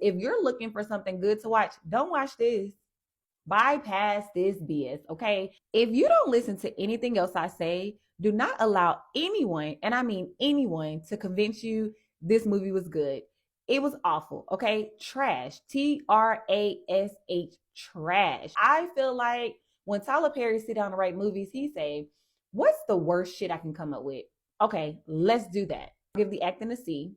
if you're looking for something good to watch, don't watch this. Bypass this BS, okay? If you don't listen to anything else I say, do not allow anyone, and I mean anyone, to convince you this movie was good. It was awful, okay? Trash. Trash, trash. I feel like when Tyler Perry sit down to write movies, he say, what's the worst shit I can come up with? Okay, let's do that. I'll give the acting a C.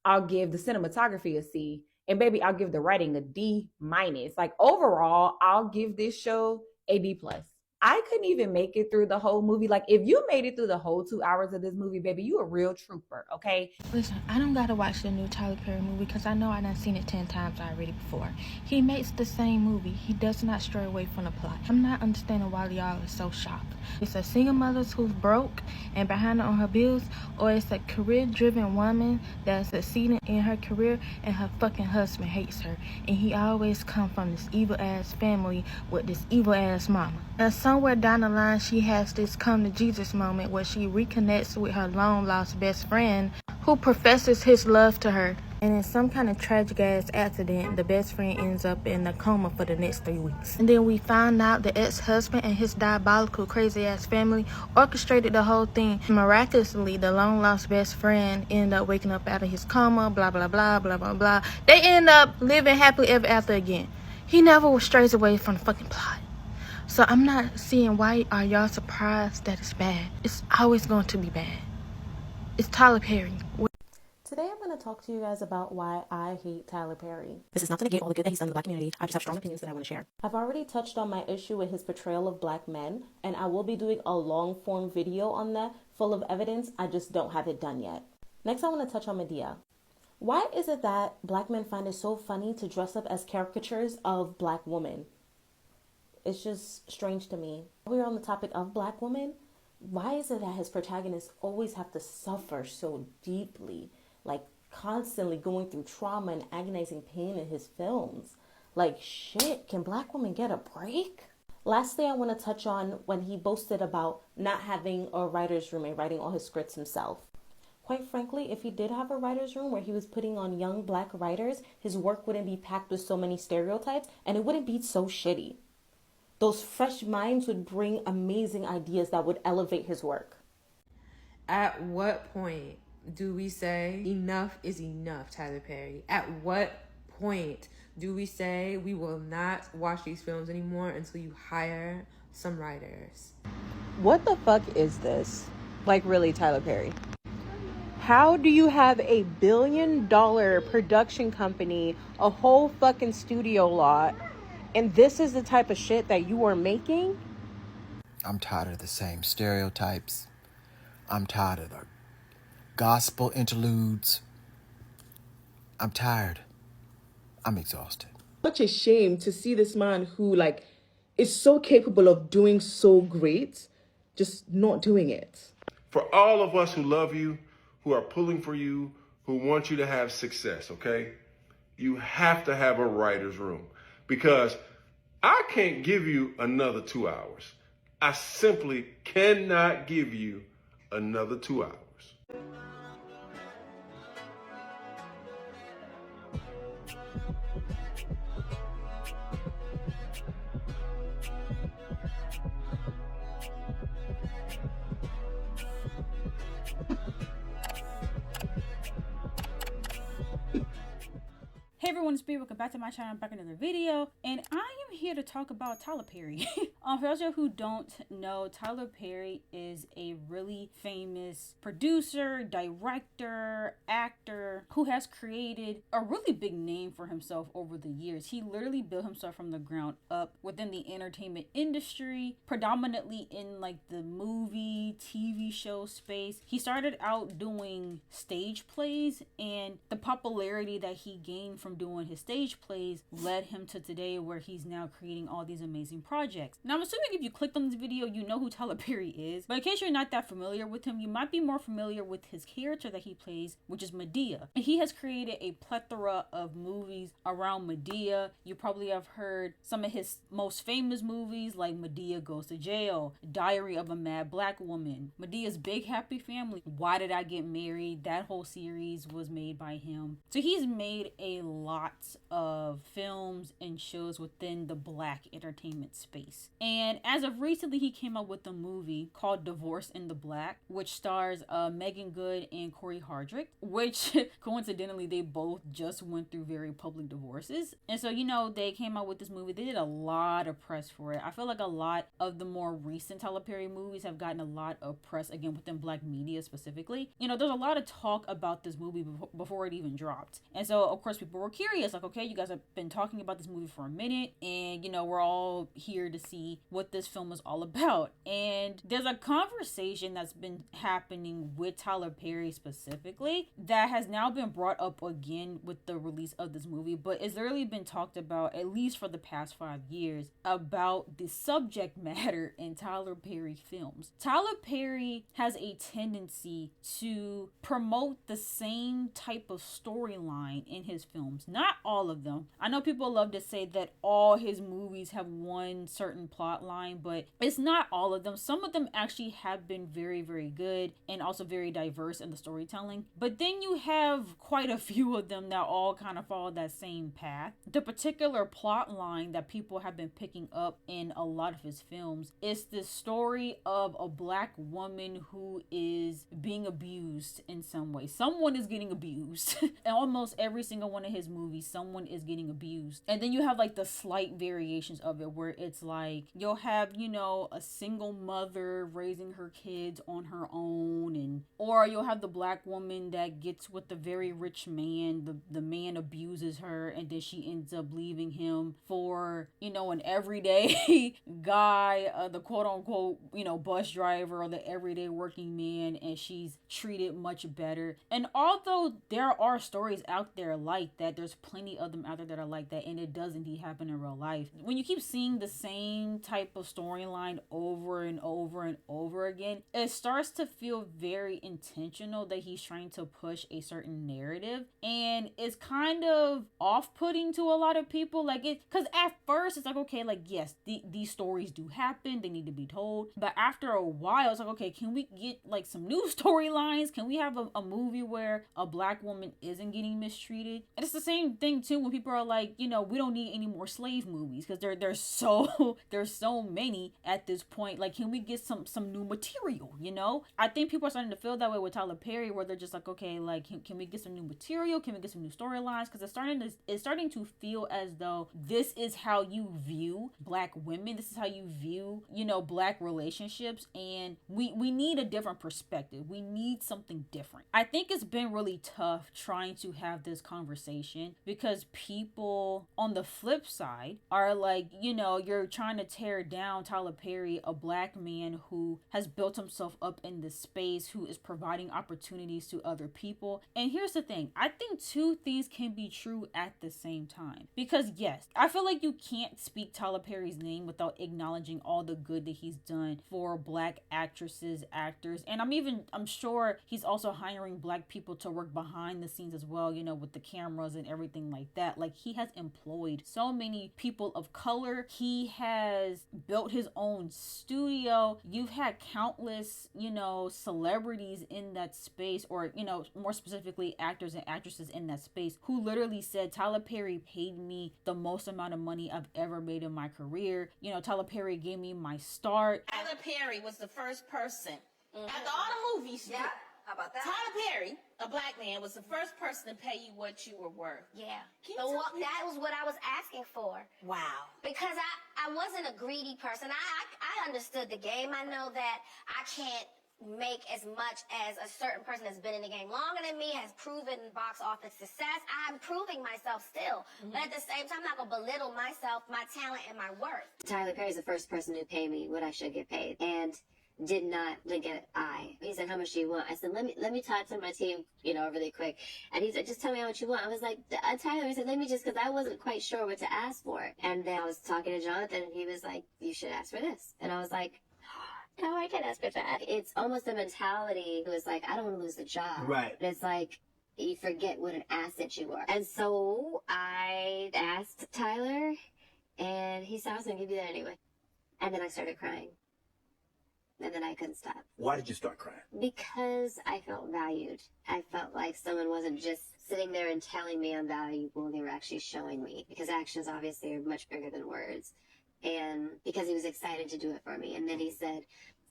I'll give the cinematography a C. And baby, I'll give the writing a D minus. Like overall, I'll give this show a D plus. I couldn't even make it through the whole movie. Like if you made it through the whole 2 hours of this movie, baby, you a real trooper, okay? Listen, I don't gotta watch the new Tyler Perry movie because I know I done seen it 10 times already before. He makes the same movie. He does not stray away from the plot. I'm not understanding why y'all are so shocked. It's a single mother who's broke and behind on her bills, or it's a career-driven woman that's succeeding in her career and her fucking husband hates her. And he always come from this evil-ass family with this evil-ass mama. And somewhere down the line, she has this come-to-Jesus moment where she reconnects with her long-lost best friend who professes his love to her. And in some kind of tragic-ass accident, the best friend ends up in a coma for the next 3 weeks. And then we find out the ex-husband and his diabolical, crazy-ass family orchestrated the whole thing. Miraculously, the long-lost best friend ended up waking up out of his coma, blah, blah, blah, blah, blah, blah. They end up living happily ever after again. He never strays away from the fucking plot. So I'm not seeing why are y'all surprised that it's bad. It's always going to be bad. It's Tyler Perry. Today I'm going to talk to you guys about why I hate Tyler Perry. This is not to negate all the good that he's done in the black community. I just have strong opinions that I want to share. I've already touched on my issue with his portrayal of black men, and I will be doing a long form video on that full of evidence. I just don't have it done yet. Next I want to touch on Medea. Why is it that black men find it so funny to dress up as caricatures of black women? It's just strange to me. We're on the topic of black women. Why is it that his protagonists always have to suffer so deeply? Like constantly going through trauma and agonizing pain in his films. Like shit, can black women get a break? Lastly, I want to touch on when he boasted about not having a writer's room and writing all his scripts himself. Quite frankly, if he did have a writer's room where he was putting on young black writers, his work wouldn't be packed with so many stereotypes and it wouldn't be so shitty. Those fresh minds would bring amazing ideas that would elevate his work. At what point do we say enough is enough, Tyler Perry? At what point do we say we will not watch these films anymore until you hire some writers? What the fuck is this? Like really, Tyler Perry? How do you have a $1 billion production company, a whole fucking studio lot, and this is the type of shit that you are making? I'm tired of the same stereotypes. I'm tired of the gospel interludes. I'm tired. I'm exhausted. Such a shame to see this man who is so capable of doing so great, just not doing it. For all of us who love you, who are pulling for you, who want you to have success, okay? You have to have a writer's room because I can't give you another 2 hours. I simply cannot give you another 2 hours. Hey everyone, it's B. Welcome back to my channel. I'm back in another video, and I am here to talk about Tyler Perry. For those of you who don't know, Tyler Perry is a really famous producer, director, actor who has created a really big name for himself over the years. He literally built himself from the ground up within the entertainment industry, predominantly in the movie, TV show space. He started out doing stage plays, and the popularity that he gained from doing his stage plays led him to today where he's now creating all these amazing projects. Now, I'm assuming if you clicked on this video, you know who Tyler Perry is. But in case you're not that familiar with him, you might be more familiar with his character that he plays, which is Medea. He has created a plethora of movies around Medea. You probably have heard some of his most famous movies like Medea Goes to Jail, Diary of a Mad Black Woman, Medea's Big Happy Family, Why Did I Get Married? That whole series was made by him. So he's made a lot of films and shows within the black entertainment space. And as of recently, he came out with a movie called Divorce in the Black, which stars Megan Good and Corey Hardrick, which coincidentally, they both just went through very public divorces. And so, you know, they came out with this movie. They did a lot of press for it. I feel like a lot of the more recent Tyler Perry movies have gotten a lot of press, again, within black media specifically. You know, there's a lot of talk about this movie before it even dropped. And so, of course, people were curious, like, okay, you guys have been talking about this movie for a minute, and, you know, we're all here to see what this film is all about. And there's a conversation that's been happening with Tyler Perry specifically that has now been brought up again with the release of this movie, but it's literally been talked about, at least for the past 5 years, about the subject matter in Tyler Perry films. Tyler Perry has a tendency to promote the same type of storyline in his films. Not all of them. I know people love to say that all his movies have one certain plot line, but it's not all of them. Some of them actually have been very, very good and also very diverse in the storytelling. But then you have quite a few of them that all kind of follow that same path. The particular plot line that people have been picking up in a lot of his films is the story of a black woman who is being abused in some way. Someone is getting abused. In almost every single one of his movies, someone is getting abused. And then you have like the slight variations of it where it's like you'll have, you know, a single mother raising her kids on her own, and or you'll have the black woman that gets with the very rich man. The man abuses her, and then she ends up leaving him for, you know, an everyday guy, the quote unquote, you know, bus driver or the everyday working man, and she's treated much better. And although there are stories out there like that, there's plenty of them out there that are like that, and it does indeed happen in real life. When you keep seeing the same type of storyline over and over and over again, it starts to feel very intentional that he's trying to push a certain narrative, and it's kind of off-putting to a lot of people. Like, it, because at first it's like, okay, like, yes, these stories do happen, they need to be told, but after a while it's like, okay, can we get like some new storylines? Can we have a movie where a black woman isn't getting mistreated? And it's the same thing too when people are like, you know, we don't need any more slave movies because there's so many at this point. Like, can we get some new material? You know, I think people are starting to feel that way with Tyler Perry, where they're just like, okay, like, can we get some new material? Can we get some new storylines? Because it's starting to feel as though this is how you view black women. This is how you view, you know, black relationships, and we need a different perspective. We need something different. I think it's been really tough trying to have this conversation because people on the flip side are like, you know, you're trying to tear down Tyler Perry, a black man who has built himself up in this space, who is providing opportunities to other people. And here's the thing, I think two things can be true at the same time. Because yes, I feel like you can't speak Tyler Perry's name without acknowledging all the good that he's done for black actresses, actors, and I'm sure he's also hiring black people to work behind the scenes as well, you know, with the cameras and everything like that. Like, he has employed so many people of color. He has built his own studio. You've had countless, you know, celebrities in that space, or, you know, more specifically actors and actresses in that space, who literally said, Tyler Perry paid me the most amount of money I've ever made in my career. You know, Tyler Perry gave me my start. Tyler Perry was the first person after all the movies. Yeah. How about that? Tyler Perry, a black man, was the first person to pay you what you were worth. Yeah. That was what I was asking for. Wow. Because I wasn't a greedy person. I understood the game. I know that I can't make as much as a certain person that's been in the game longer than me, has proven box office success. I'm proving myself still. But at the same time, I'm not going to belittle myself, my talent, and my worth. Tyler Perry's the first person to pay me what I should get paid. And did not blink an eye. He said, how much do you want? I said, let me talk to my team, really quick. And he said, just tell me how much you want. I was like, Tyler, I said, let me just, because I wasn't quite sure what to ask for. And then I was talking to Jonathan, and he was like, you should ask for this. And I was like, no, I can't ask for that. It's almost a mentality. It was like, I don't want to lose the job. Right. But it's like, you forget what an asset you are. And so I asked Tyler, and he said, I was going to give you that anyway. And then I started crying. And then I couldn't stop. Why did you start crying? Because I felt valued. I felt like someone wasn't just sitting there and telling me I'm valuable. They were actually showing me. Because actions obviously are much bigger than words. And because he was excited to do it for me. And then he said,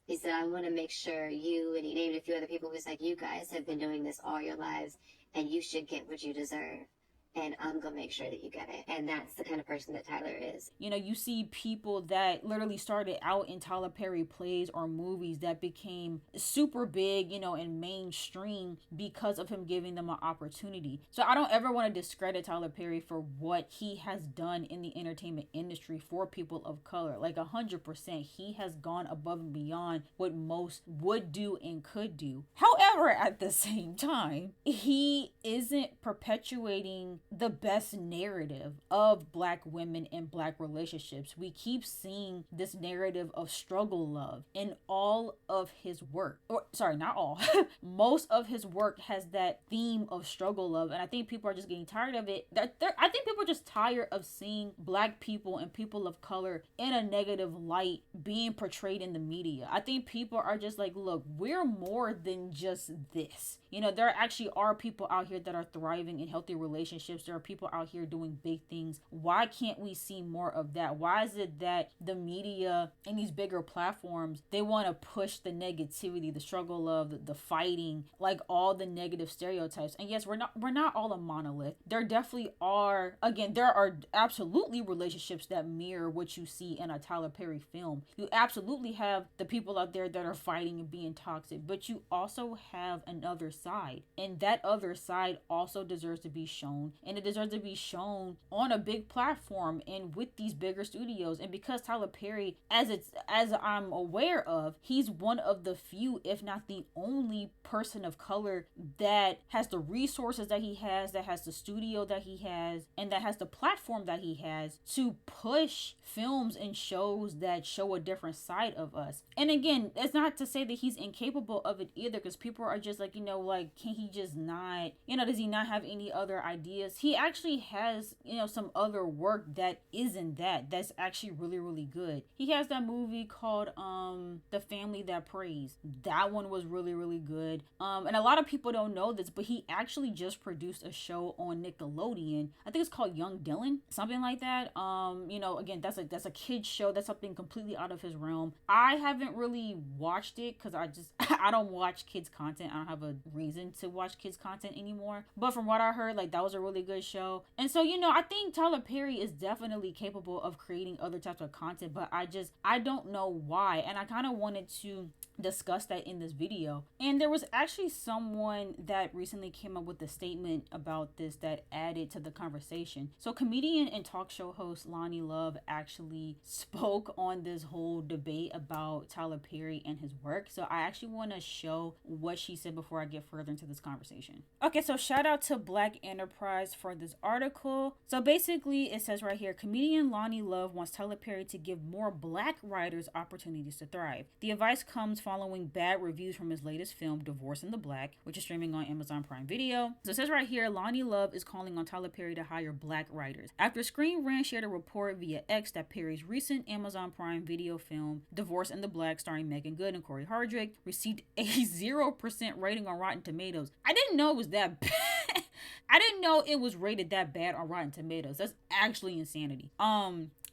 I want to make sure you, and he named a few other people, who's like, you guys have been doing this all your lives, and you should get what you deserve. And I'm going to make sure that you get it. And that's the kind of person that Tyler is. You see people that literally started out in Tyler Perry plays or movies that became super big, and mainstream because of him giving them an opportunity. So I don't ever want to discredit Tyler Perry for what he has done in the entertainment industry for people of color. Like 100%, he has gone above and beyond what most would do and could do. However, at the same time, he isn't perpetuating the best narrative of Black women and Black relationships. We keep seeing this narrative of struggle love in all of his work. Or sorry, not all. Most of his work has that theme of struggle love, and I think people are just getting tired of it. I think people are just tired of seeing Black people and people of color in a negative light being portrayed in the media. I think people are just like, look, we're more than just this. There actually are people out here that are thriving in healthy relationships. There are people out here doing big things. Why can't we see more of that? Why is it that the media and these bigger platforms, they want to push the negativity, the struggle of the fighting, like all the negative stereotypes? And yes, we're not all a monolith. There definitely are, again, there are absolutely relationships that mirror what you see in a Tyler Perry film. You absolutely have the people out there that are fighting and being toxic, but you also have another side, and that other side also deserves to be shown, and it deserves to be shown on a big platform and with these bigger studios. And because Tyler Perry, as I'm aware of, he's one of the few, if not the only person of color that has the resources that he has, that has the studio that he has, and that has the platform that he has to push films and shows that show a different side of us. And again, it's not to say that he's incapable of it either, because people are just like, like, can he just not, does he not have any other ideas? He actually has, some other work that isn't that's actually really, really good. He has that movie called The Family That Prays. That one was really, really good. And a lot of people don't know this, but he actually just produced a show on Nickelodeon. I think it's called Young Dylan, something like that. Again, that's a kid's show. That's something completely out of his realm. I haven't really watched it because I don't watch kids content. I don't have a reason to watch kids content anymore. But from what I heard, like, that was a really good show. And so, I think Tyler Perry is definitely capable of creating other types of content, but I don't know why. And I kind of wanted to discuss that in this video. And there was actually someone that recently came up with a statement about this that added to the conversation. So comedian and talk show host Lonnie Love actually spoke on this whole debate about Tyler Perry and his work. So I actually want to show what she said before I get further into this conversation. Okay, so shout out to Black Enterprise for this article. So basically it says right here, comedian Lonnie Love wants Tyler Perry to give more Black writers opportunities to thrive. The advice comes following bad reviews from his latest film, Divorce in the Black, which is streaming on Amazon Prime Video. So it says right here, Lonnie Love is calling on Tyler Perry to hire Black writers. After Screen Rant shared a report via X that Perry's recent Amazon Prime Video film, Divorce in the Black, starring Megan Good and Corey Hardrick, received a 0% rating on Rotten Tomatoes. I didn't know it was that bad. I didn't know it was rated that bad on Rotten Tomatoes. That's actually insanity.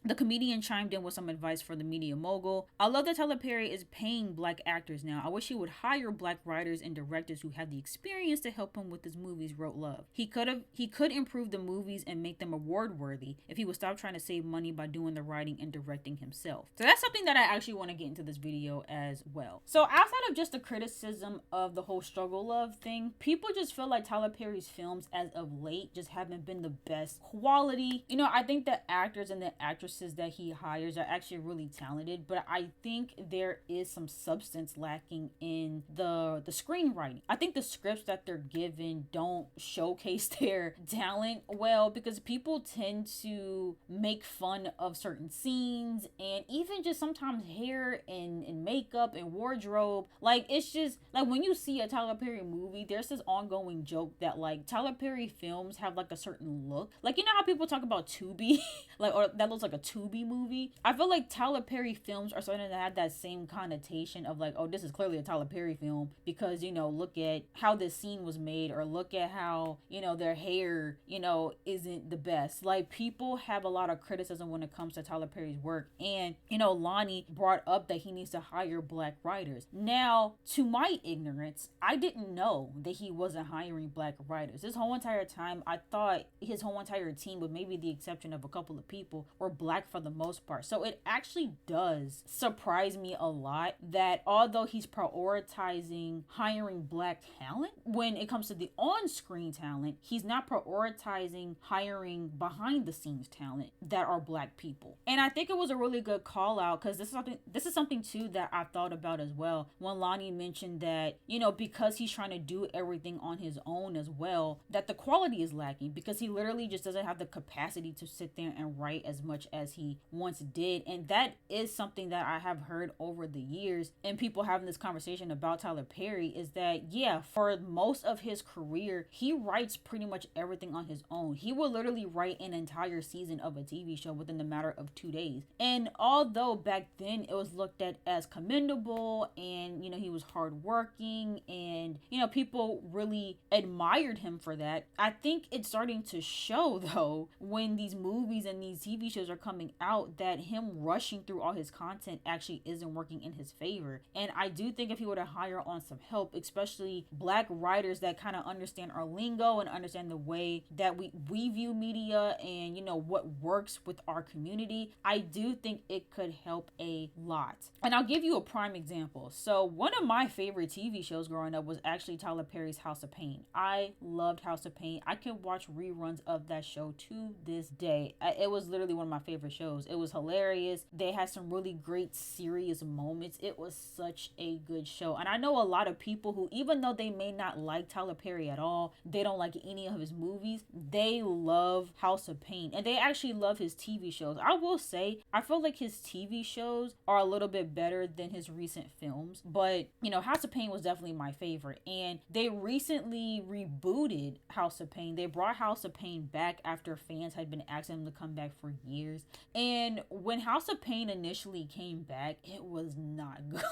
The comedian chimed in with some advice for the media mogul. I love that Tyler Perry is paying Black actors now. I wish he would hire Black writers and directors who have the experience to help him with his movies, wrote Love. He could improve the movies and make them award worthy if he would stop trying to save money by doing the writing and directing himself. So that's something that I actually want to get into this video as well. So outside of just the criticism of the whole struggle love thing, people just feel like Tyler Perry's films as of late just haven't been the best quality. I think the actors and the actresses actresses that he hires are actually really talented, but I think there is some substance lacking in the screenwriting. I think the scripts that they're given don't showcase their talent well, because people tend to make fun of certain scenes, and even just sometimes hair and makeup and wardrobe. Like, it's just like when you see a Tyler Perry movie, there's this ongoing joke that like Tyler Perry films have like a certain look. Like, you know how people talk about Tubi, like, or that looks like a Tubi movie. I feel like Tyler Perry films are starting to have that same connotation of like, oh, this is clearly a Tyler Perry film because, you know, look at how this scene was made, or look at how, you know, their hair, you know, isn't the best. Like, people have a lot of criticism when it comes to Tyler Perry's work. And, you know, Lonnie brought up that he needs to hire black writers. Now, to my ignorance, I didn't know that he wasn't hiring black writers. This whole entire time, I thought his whole entire team, with maybe the exception of a couple of people, were black for the most part. So it actually does surprise me a lot that although he's prioritizing hiring black talent, when it comes to the on-screen talent, he's not prioritizing hiring behind the scenes talent that are black people. And I think it was a really good call out, because this is something too that I thought about as well when Lonnie mentioned that, you know, because he's trying to do everything on his own as well, that the quality is lacking, because he literally just doesn't have the capacity to sit there and write as much as he once did. And that is something that I have heard over the years, and people having this conversation about Tyler Perry, is that, yeah, for most of his career, he writes pretty much everything on his own. He will literally write an entire season of a TV show within the matter of 2 days. And although back then it was looked at as commendable, and, you know, he was hardworking, and, you know, people really admired him for that, I think it's starting to show, though, when these movies and these TV shows are coming out, that him rushing through all his content actually isn't working in his favor. And I do think if he were to hire on some help, especially black writers that kind of understand our lingo and understand the way that we view media, and, you know, what works with our community, I do think it could help a lot. And I'll give you a prime example. So one of my favorite TV shows growing up was actually Tyler Perry's House of Pain. I loved House of Pain. I can watch reruns of that show to this day. It was literally one of my favorite shows. It was hilarious. They had some really great serious moments. It was such a good show. And I know a lot of people who, even though they may not like Tyler Perry at all, they don't like any of his movies, they love House of Pain, and they actually love his TV shows. I will say, I feel like his TV shows are a little bit better than his recent films, but, you know, House of Pain was definitely my favorite. And they recently rebooted House of Pain. They brought House of Pain back after fans had been asking them to come back for years. And when House of Pain initially came back, it was not good.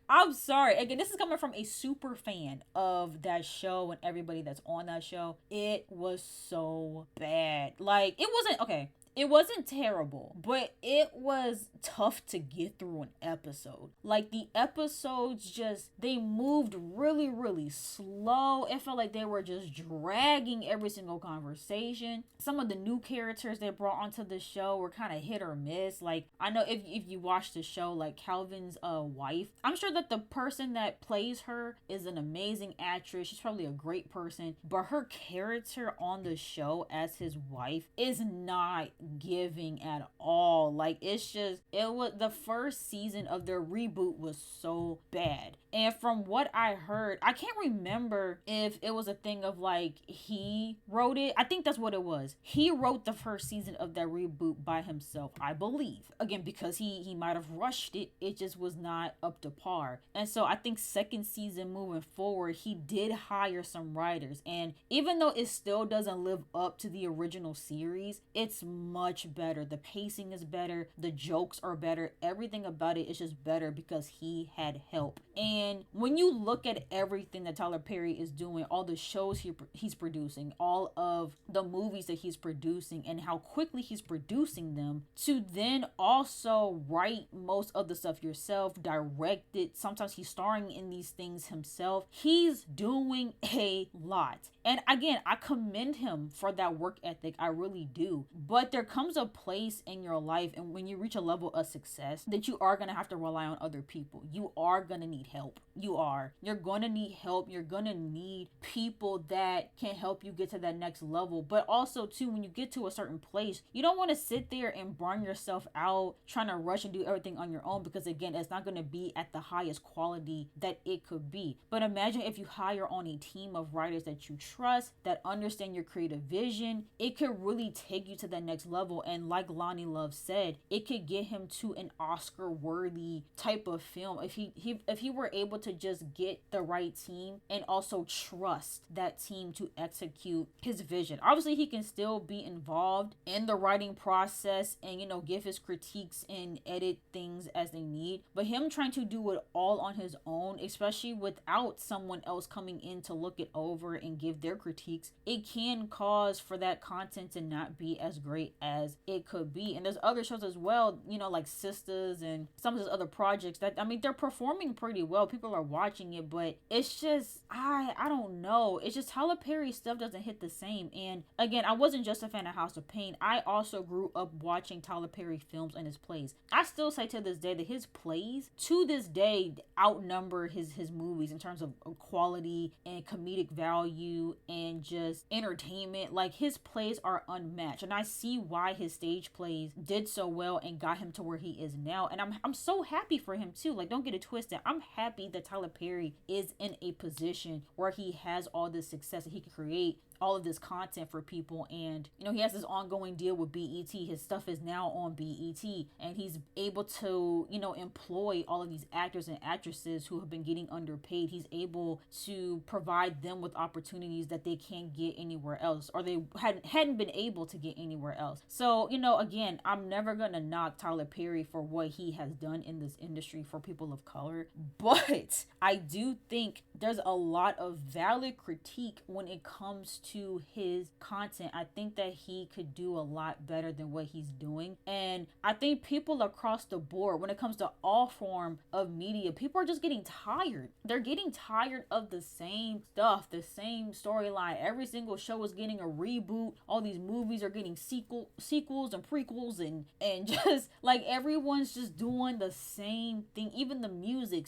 I'm sorry. Again, this is coming from a super fan of that show and everybody that's on that show. It was so bad. Like, it wasn't, okay, it wasn't terrible, but it was tough to get through an episode. Like, the episodes just, they moved really, really slow. It felt like they were just dragging every single conversation. Some of the new characters they brought onto the show were kind of hit or miss. Like, I know if you watch the show, like Calvin's wife, I'm sure that the person that plays her is an amazing actress. She's probably a great person, but her character on the show as his wife is not giving at all. Like, it's just, it was, the first season of their reboot was so bad. And from what I heard, I can't remember if it was a thing of like he wrote it. I think that's what it was. He wrote the first season of that reboot by himself, I believe. Again, because he might have rushed it. It just was not up to par. And so I think second season moving forward, he did hire some writers. And even though it still doesn't live up to the original series, it's much better. The pacing is better. The jokes are better. Everything about it is just better because he had help. And when you look at everything that Tyler Perry is doing, all the shows he's producing, all of the movies that he's producing, and how quickly he's producing them, to then also write most of the stuff yourself, direct it, sometimes he's starring in these things himself. He's doing a lot. And again, I commend him for that work ethic. I really do. But there comes a place in your life, and when you reach a level of success, that you are going to have to rely on other people. You are going to need help. You're going to need help. You're going to need people that can help you get to that next level. But also too, when you get to a certain place, you don't want to sit there and burn yourself out trying to rush and do everything on your own, because again, it's not going to be at the highest quality that it could be. But imagine if you hire on a team of writers that you trust, that understand your creative vision. It could really take you to the next level. And like Lonnie Love said, it could get him to an Oscar worthy type of film if he were able to just get the right team and also trust that team to execute his vision. Obviously, he can still be involved in the writing process and, give his critiques and edit things as they need. But him trying to do it all on his own, especially without someone else coming in to look it over and give their critiques, it can cause for that content to not be as great as it could be. And there's other shows as well, like Sisters and some of those other projects that, they're performing pretty well. People are watching it, but it's just, I don't know. It's just Tyler Perry stuff doesn't hit the same. And again, I wasn't just a fan of House of Pain. I also grew up watching Tyler Perry films and his plays. I still say to this day that his plays to this day outnumber his movies in terms of quality and comedic value and just entertainment. Like, his plays are unmatched, and I see why his stage plays did so well and got him to where he is now. And I'm so happy for him too. Like, don't get it twisted. I'm happy that Tyler Perry is in a position where he has all this success and he can create all of this content for people. And he has this ongoing deal with BET. His stuff is now on BET, and he's able to employ all of these actors and actresses who have been getting underpaid. He's able to provide them with opportunities that they can't get anywhere else, or they hadn't been able to get anywhere else. So again, I'm never gonna knock Tyler Perry for what he has done in this industry for people of color, but I do think there's a lot of valid critique when it comes to his content. I think that he could do a lot better than what he's doing. And I think people across the board, when it comes to all form of media, people are just getting tired. They're getting tired of the same stuff, the same storyline. Every single show is getting a reboot. All these movies are getting sequels and prequels, and just like everyone's just doing the same thing. Even the music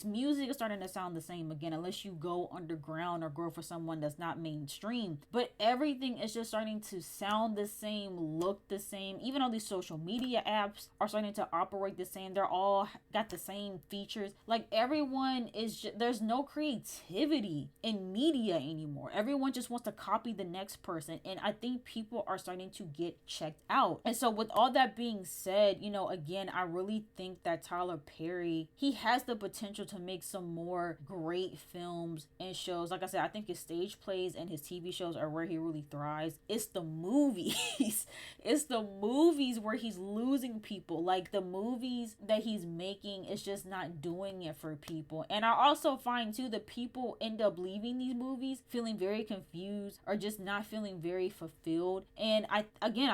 is starting to sound the same again, unless you go underground or go for someone that's not mainstream. But everything is just starting to sound the same, look the same. Even all these social media apps are starting to operate the same. They're all got the same features. Like, everyone is just, there's no creativity in media anymore. Everyone just wants to copy the next person, and I think people are starting to get checked out. And so with all that being said, again, I really think that Tyler Perry, he has the potential to make some more great films and shows. Like I said, I think his stage plays and his TV shows are where he really thrives. It's the movies. It's the movies where he's losing people. Like, the movies that he's making is just not doing it for people. And I also find too that people end up leaving these movies feeling very confused or just not feeling very fulfilled. And I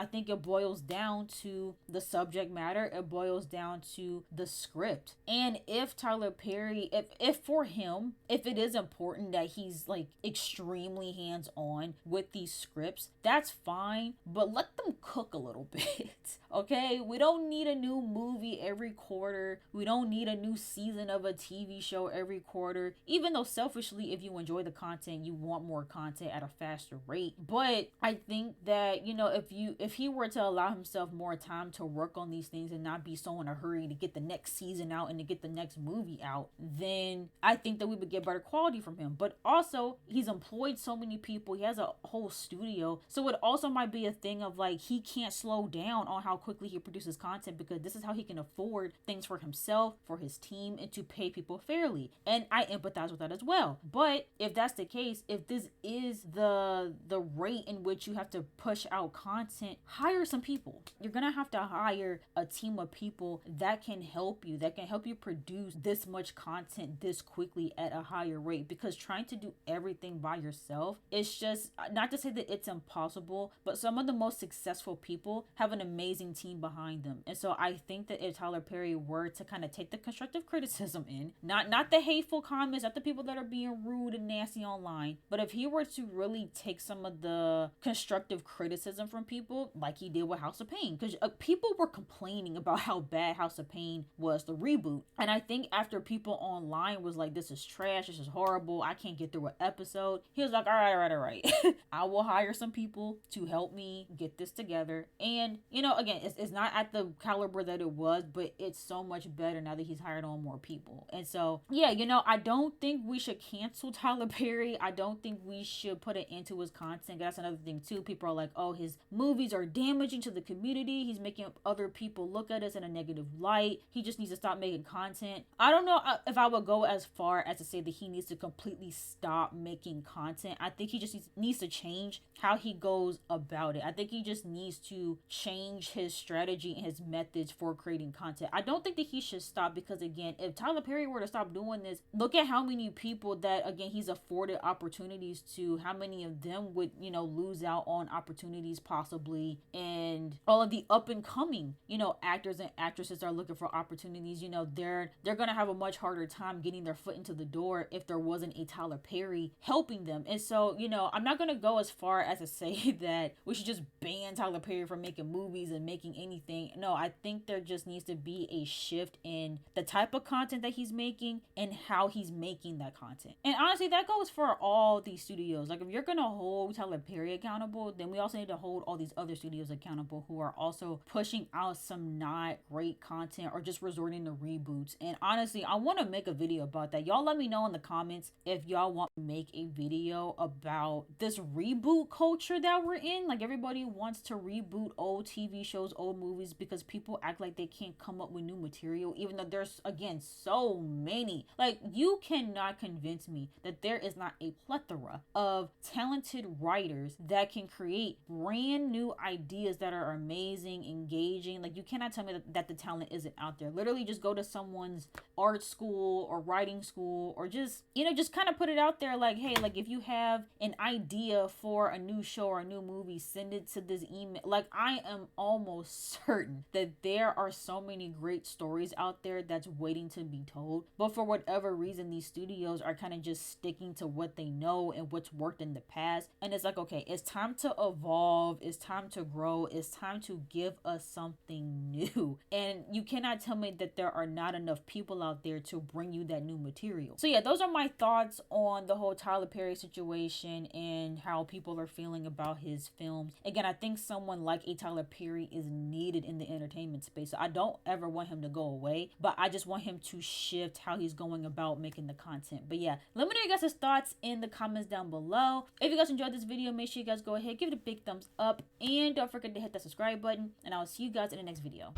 think it boils down to the subject matter. It boils down to the script. And if Tyler Perry, if for him, if it is important that he's like extremely hands-on with these scripts, that's fine, but let them cook a little bit. Okay, we don't need a new movie every quarter. We don't need a new season of a TV show every quarter, even though selfishly, if you enjoy the content, you want more content at a faster rate. But I think that if he were to allow himself more time to work on these things and not be so in a hurry to get the next season out and to get the next movie out, then I think that we would get better quality from him. But also, he's employed so many people. He has a whole studio, so it also might be a thing of like, he can't slow down on how quickly he produces content, because this is how he can afford things for himself, for his team, and to pay people fairly. And I empathize with that as well. But if that's the case, if this is the rate in which you have to push out content, hire some people. You're gonna have to hire a team of people that can help you produce this much content this quickly at a higher rate, because trying to do everything by yourself, it's just not to say that it's impossible, but some of the most successful people have an amazing team behind them. And so I think that if Tyler Perry were to kind of take the constructive criticism in, not the hateful comments, not the people that are being rude and nasty online, but if he were to really take some of the constructive criticism from people like he did with House of Pain, because people were complaining about how bad House of Pain was, the reboot. And I think after people online was like, this is trash, this is horrible, I can't get through an episode, he was like, all right. I will hire some people to help me get this together. And, you know, again, it's not at the caliber that it was, but it's so much better now that he's hired on more people. And so, yeah, you know, I don't think we should cancel Tyler Perry. I don't think we should put an end to his content. That's another thing, too. People are like, oh, his movies are damaging to the community. He's making other people look at us in a negative light. He just needs to stop making content. I don't know if I would go as far as to say that he needs to completely stop making content. I think he just needs to change how he goes about it. I think he just needs to change his strategy and his methods for creating content. I don't think that he should stop, because again, if Tyler Perry were to stop doing this, look at how many people that, again, he's afforded opportunities to, how many of them would, you know, lose out on opportunities possibly. And all of the up and coming, you know, actors and actresses are looking for opportunities. You know, they're gonna have a much harder time getting their foot into the door if there wasn't a Tyler Perry helping them. And so, you know, I'm not gonna go as far as to say that we should just ban Tyler Perry from making movies and making anything. No, I think there just needs to be a shift in the type of content that he's making and how he's making that content. And honestly, that goes for all these studios. Like, if you're gonna hold Tyler Perry accountable, then we also need to hold all these other studios accountable who are also pushing out some not great content or just resorting to reboots. And honestly, I want to make a video about that. Y'all let me know in the comments if y'all want to make a video about this reboot culture that we're in. Like, everybody wants to reboot old TV shows, old movies, because people act like they can't come up with new material, even though there's, again, so many. Like, you cannot convince me that there is not a plethora of talented writers that can create brand new ideas that are amazing, engaging. Like, you cannot tell me that the talent isn't out there. Literally, just go to someone's art school or writing school, or just, you know, just kind of put it out there like, hey, like, if you have an idea for a new show or a new movie, send it to this email. Like, I am almost certain that there are so many great stories out there that's waiting to be told, but for whatever reason, these studios are kind of just sticking to what they know and what's worked in the past. And it's like, okay, it's time to evolve, it's time to grow, it's time to give us something new. And you cannot tell me that there are not enough people out there to bring you that new material. So yeah, those are my thoughts on the whole Tyler Perry situation and how people are feeling about his films. Again, I think someone like a Tyler Perry is needed in the entertainment space. So I don't ever want him to go away, but I just want him to shift how he's going about making the content. But yeah, let me know your guys' thoughts in the comments down below. If you guys enjoyed this video, make sure you guys go ahead, give it a big thumbs up, and don't forget to hit that subscribe button, and I'll see you guys in the next video.